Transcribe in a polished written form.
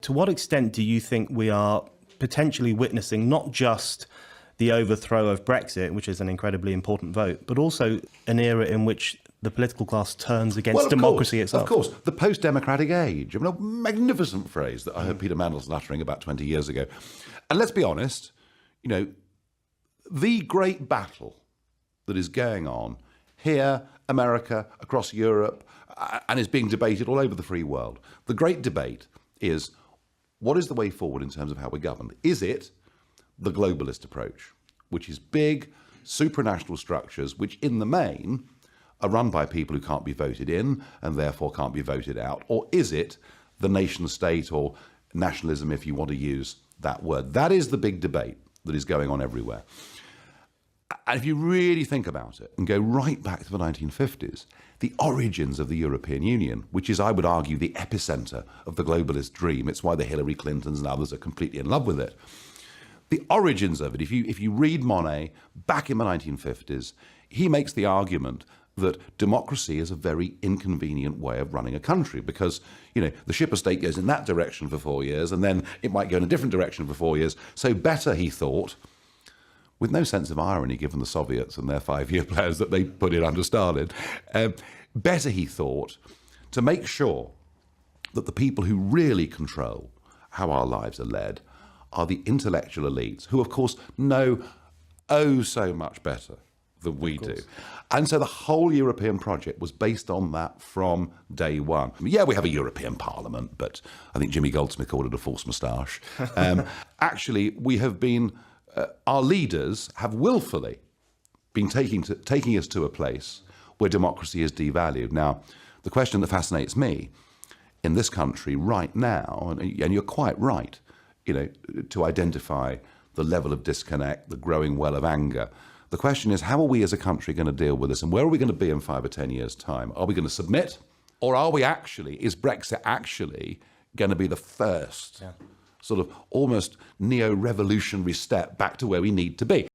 To what extent do you think we are potentially witnessing not just the overthrow of Brexit, which is an incredibly important vote, but also an era in which the political class turns against democracy itself? Of course, the post-democratic age. I mean, a magnificent phrase that I heard Peter Mandelson uttering about 20 years ago. And let's be honest, the great battle that is going on here, America, across Europe, and is being debated all over the free world, the great debate is, what is the way forward in terms of how we're governed? Is it the globalist approach, which is big, supranational structures, which in the main are run by people who can't be voted in and therefore can't be voted out? Or is it the nation state, or nationalism, if you want to use that word? That is the big debate that is going on everywhere. And if you really think about it and go right back to the 1950s, the origins of the European Union, which is, I would argue, the epicenter of the globalist dream. It's why the Hillary Clintons and others are completely in love with it. The origins of it, if you read Monnet back in the 1950s, he makes the argument that democracy is a very inconvenient way of running a country because, the ship of state goes in that direction for 4 years and then it might go in a different direction for 4 years. So better, he thought, with no sense of irony given the Soviets and their 5-year plans that they put in under Stalin, better, he thought, to make sure that the people who really control how our lives are led are the intellectual elites, who, of course, know so much better than we do. And so the whole European project was based on that from day one. Yeah, we have a European Parliament, but I think Jimmy Goldsmith called it a false moustache. Actually, we have been... our leaders have willfully been taking us to a place where democracy is devalued. Now, the question that fascinates me in this country right now, and you're quite right, to identify the level of disconnect, the growing well of anger. The question is, how are we as a country going to deal with this? And where are we going to be in 5 or 10 years' time? Are we going to submit? Or is Brexit actually going to be the first sort of almost neo-revolutionary step back to where we need to be?